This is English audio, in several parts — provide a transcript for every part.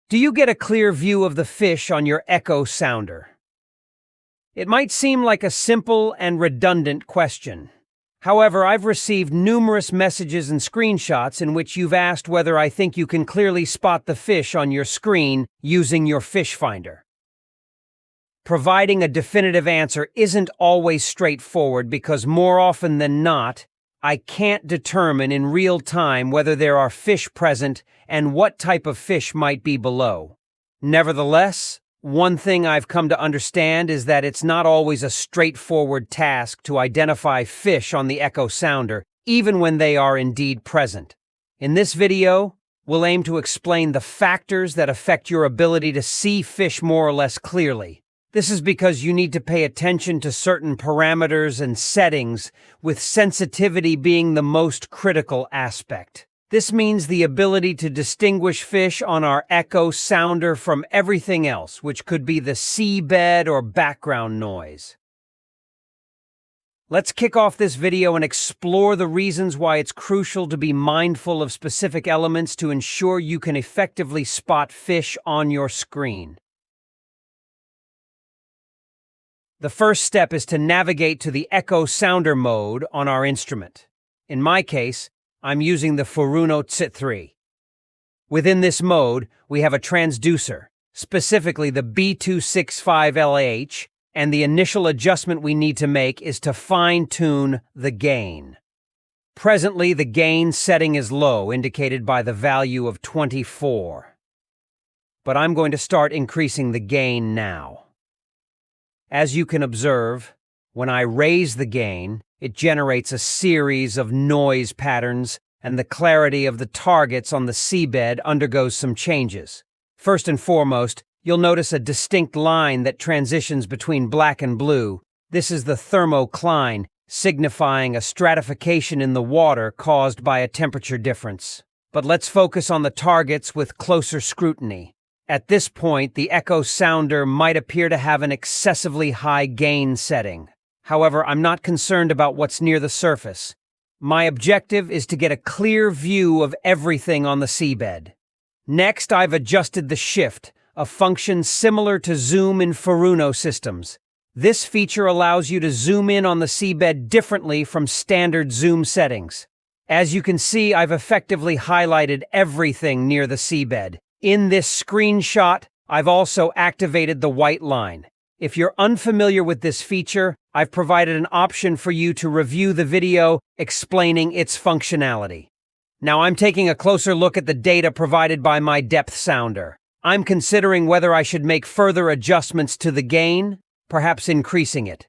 Do you get a clear view of the fish on your Echosounder? It might seem like a simple and redundant question. However, I've received numerous messages and screenshots in which you've asked whether I think you can clearly spot the fish on your screen using your fish finder. Providing a definitive answer isn't always straightforward because more often than not, I can't determine in real time whether there are fish present and what type of fish might be below. Nevertheless, one thing I've come to understand is that it's not always a straightforward task to identify fish on the Echosounder, even when they are indeed present. In this video, we'll aim to explain the factors that affect your ability to see fish more or less clearly. This is because you need to pay attention to certain parameters and settings, with sensitivity being the most critical aspect. This means the ability to distinguish fish on our Echosounder from everything else, which could be the seabed or background noise. Let's kick off this video and explore the reasons why it's crucial to be mindful of specific elements to ensure you can effectively spot fish on your screen. The first step is to navigate to the Echosounder mode on our instrument. In my case, I'm using the Furuno Tsit3. Within this mode, we have a transducer, specifically the B265LH, and the initial adjustment we need to make is to fine-tune the gain. Presently, the gain setting is low, indicated by the value of 24. But I'm going to start increasing the gain now. As you can observe, when I raise the gain, it generates a series of noise patterns, and the clarity of the targets on the seabed undergoes some changes. First and foremost, you'll notice a distinct line that transitions between black and blue. This is the thermocline, signifying a stratification in the water caused by a temperature difference. But let's focus on the targets with closer scrutiny. At this point, the Echosounder might appear to have an excessively high gain setting. However, I'm not concerned about what's near the surface. My objective is to get a clear view of everything on the seabed. Next, I've adjusted the shift, a function similar to zoom in Furuno systems. This feature allows you to zoom in on the seabed differently from standard zoom settings. As you can see, I've effectively highlighted everything near the seabed. In this screenshot, I've also activated the white line. If you're unfamiliar with this feature, I've provided an option for you to review the video explaining its functionality. Now I'm taking a closer look at the data provided by my depth sounder. I'm considering whether I should make further adjustments to the gain, perhaps increasing it.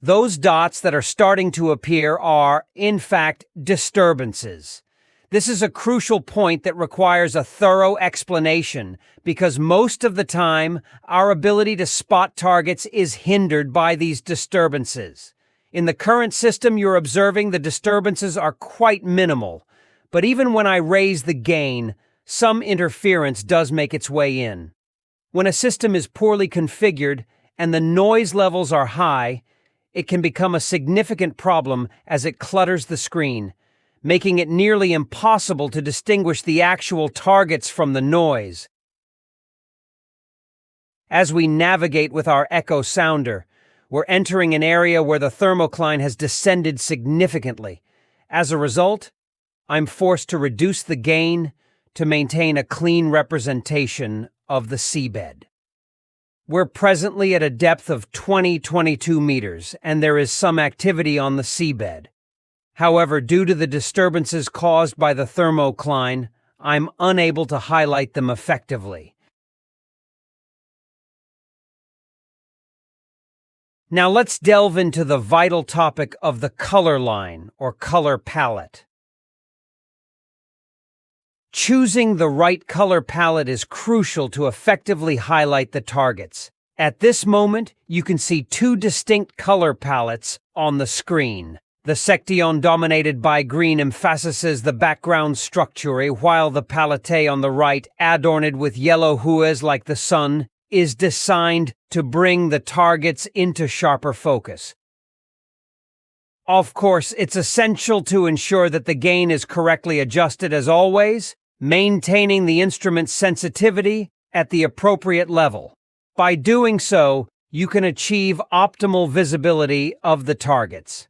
Those dots that are starting to appear are, in fact, disturbances. This is a crucial point that requires a thorough explanation because most of the time, our ability to spot targets is hindered by these disturbances. In the current system you're observing, the disturbances are quite minimal, but even when I raise the gain, some interference does make its way in. When a system is poorly configured and the noise levels are high, it can become a significant problem as it clutters the screen, making it nearly impossible to distinguish the actual targets from the noise. As we navigate with our Echosounder, we're entering an area where the thermocline has descended significantly. As a result, I'm forced to reduce the gain to maintain a clean representation of the seabed. We're presently at a depth of 22 meters, and there is some activity on the seabed. However, due to the disturbances caused by the thermocline, I'm unable to highlight them effectively. Now let's delve into the vital topic of the color line or color palette. Choosing the right color palette is crucial to effectively highlight the targets. At this moment, you can see two distinct color palettes on the screen. The section dominated by green emphasizes the background structure, while the palette on the right, adorned with yellow hues like the sun, is designed to bring the targets into sharper focus. Of course, it's essential to ensure that the gain is correctly adjusted as always. maintaining the instrument's sensitivity at the appropriate level. By doing so, you can achieve optimal visibility of the targets.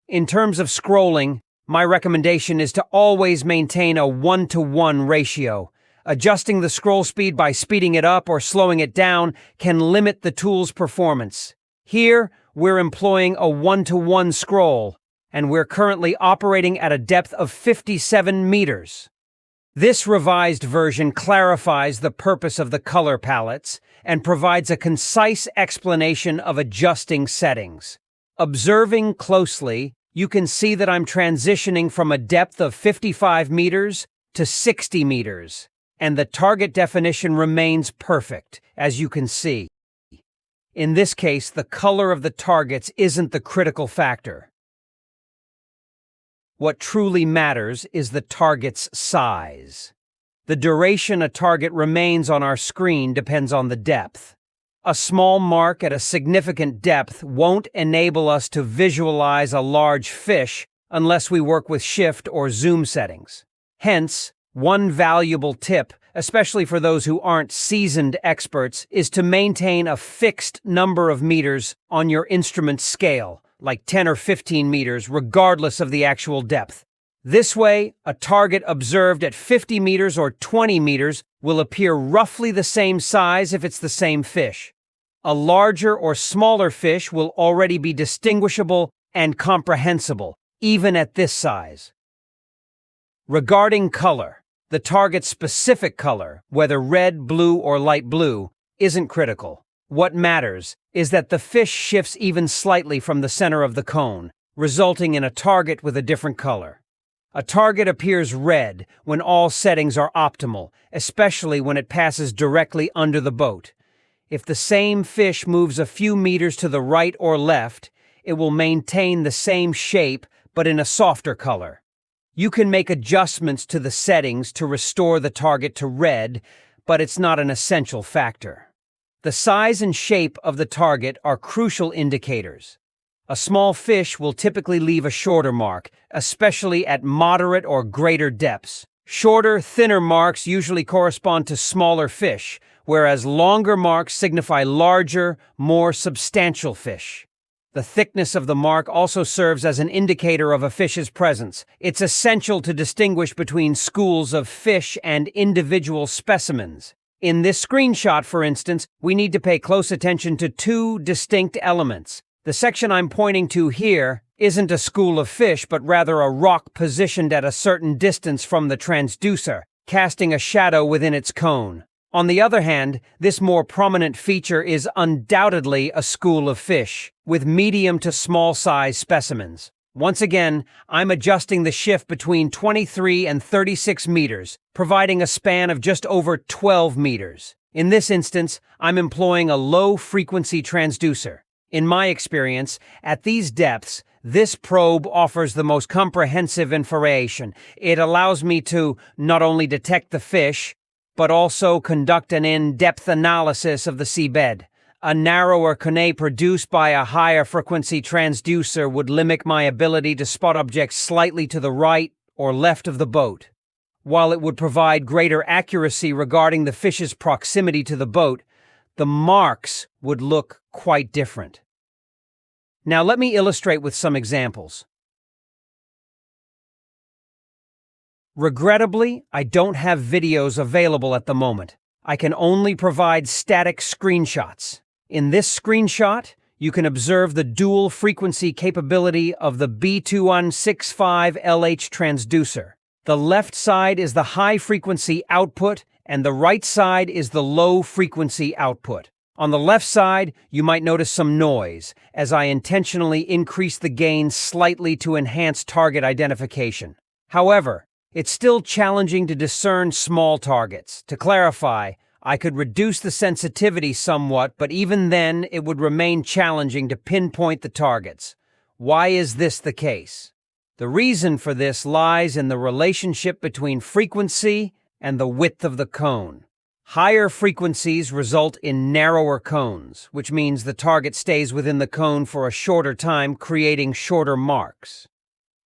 In terms of scrolling, my recommendation is to always maintain a 1-to-1 ratio. Adjusting the scroll speed by speeding it up or slowing it down can limit the tool's performance. Here, we're employing a 1-to-1 scroll, and we're currently operating at a depth of 57 meters. This revised version clarifies the purpose of the color palettes and provides a concise explanation of adjusting settings. Observing closely, you can see that I'm transitioning from a depth of 55 meters to 60 meters, and the target definition remains perfect, as you can see. In this case, the color of the targets isn't the critical factor. What truly matters is the target's size. The duration a target remains on our screen depends on the depth. A small mark at a significant depth won't enable us to visualize a large fish unless we work with shift or zoom settings. Hence, one valuable tip, especially for those who aren't seasoned experts, is to maintain a fixed number of meters on your instrument scale, like 10 or 15 meters, regardless of the actual depth. This way, a target observed at 50 meters or 20 meters will appear roughly the same size if it's the same fish. A larger or smaller fish will already be distinguishable and comprehensible, even at this size. Regarding color, the target's specific color, whether red, blue, or light blue, isn't critical. What matters is that the fish shifts even slightly from the center of the cone, resulting in a target with a different color. A target appears red when all settings are optimal, especially when it passes directly under the boat. If the same fish moves a few meters to the right or left, it will maintain the same shape but in a softer color. You can make adjustments to the settings to restore the target to red, but it's not an essential factor. The size and shape of the target are crucial indicators. A small fish will typically leave a shorter mark, especially at moderate or greater depths. Shorter, thinner marks usually correspond to smaller fish, whereas longer marks signify larger, more substantial fish. The thickness of the mark also serves as an indicator of a fish's presence. It's essential to distinguish between schools of fish and individual specimens. In this screenshot, for instance, we need to pay close attention to two distinct elements. The section I'm pointing to here isn't a school of fish, but rather a rock positioned at a certain distance from the transducer, casting a shadow within its cone. On the other hand, this more prominent feature is undoubtedly a school of fish, with medium to small size specimens. Once again, I'm adjusting the shift between 23 and 36 meters, providing a span of just over 12 meters. In this instance, I'm employing a low-frequency transducer. In my experience, at these depths, this probe offers the most comprehensive information. It allows me to not only detect the fish, but also conduct an in-depth analysis of the seabed. A narrower cone produced by a higher frequency transducer would limit my ability to spot objects slightly to the right or left of the boat. While it would provide greater accuracy regarding the fish's proximity to the boat, the marks would look quite different. Now let me illustrate with some examples. Regrettably, I don't have videos available at the moment. I can only provide static screenshots. In this screenshot, you can observe the dual frequency capability of the B2165LH transducer. The left side is the high frequency output and the right side is the low frequency output. On the left side, you might notice some noise, as I intentionally increase the gain slightly to enhance target identification. However, it's still challenging to discern small targets. To clarify, I could reduce the sensitivity somewhat, but even then, it would remain challenging to pinpoint the targets. Why is this the case? The reason for this lies in the relationship between frequency and the width of the cone. Higher frequencies result in narrower cones, which means the target stays within the cone for a shorter time, creating shorter marks.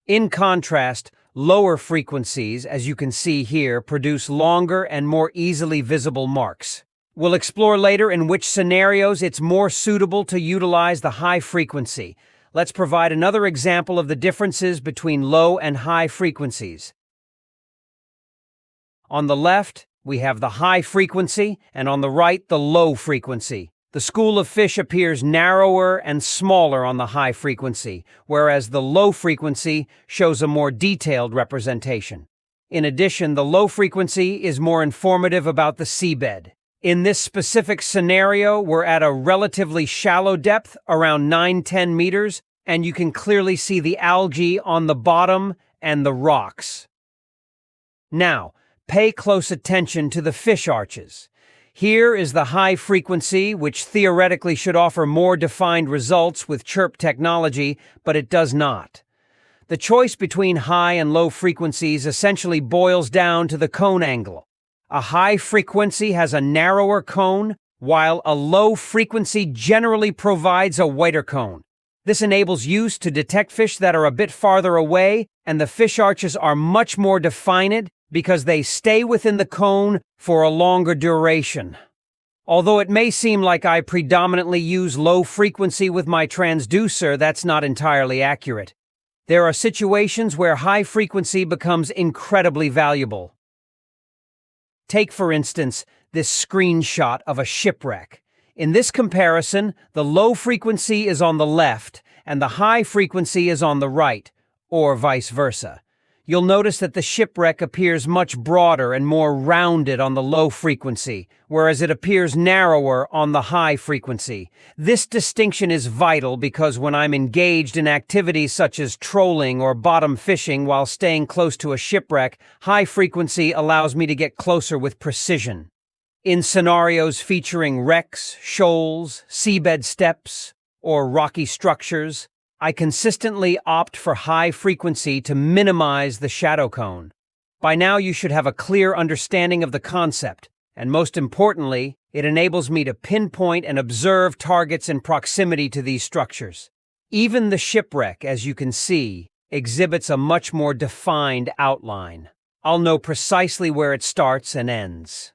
In contrast, Lower frequencies, as you can see here, produce longer and more easily visible marks. We'll explore later in which scenarios it's more suitable to utilize the high frequency. Let's provide another example of the differences between low and high frequencies. On the left, we have the high frequency, and on the right, the low frequency. The school of fish appears narrower and smaller on the high frequency, whereas the low frequency shows a more detailed representation. In addition, the low frequency is more informative about the seabed. In this specific scenario, we're at a relatively shallow depth, around 9-10 meters, and you can clearly see the algae on the bottom and the rocks. Now, pay close attention to the fish arches. Here is the high frequency, which theoretically should offer more defined results with chirp technology, but it does not. The choice between high and low frequencies essentially boils down to the cone angle. A high frequency has a narrower cone, while a low frequency generally provides a wider cone. This enables use to detect fish that are a bit farther away, and the fish arches are much more defined because they stay within the cone for a longer duration. Although it may seem like I predominantly use low frequency with my transducer, that's not entirely accurate. There are situations where high frequency becomes incredibly valuable. Take, for instance, this screenshot of a shipwreck. In this comparison, the low frequency is on the left and the high frequency is on the right, or vice versa. You'll notice that the shipwreck appears much broader and more rounded on the low frequency, whereas it appears narrower on the high frequency. This distinction is vital because when I'm engaged in activities such as trolling or bottom fishing while staying close to a shipwreck, high frequency allows me to get closer with precision. In scenarios featuring wrecks, shoals, seabed steps, or rocky structures, I consistently opt for high frequency to minimize the shadow cone. By now you should have a clear understanding of the concept, and most importantly, it enables me to pinpoint and observe targets in proximity to these structures. Even the shipwreck, as you can see, exhibits a much more defined outline. I'll know precisely where it starts and ends.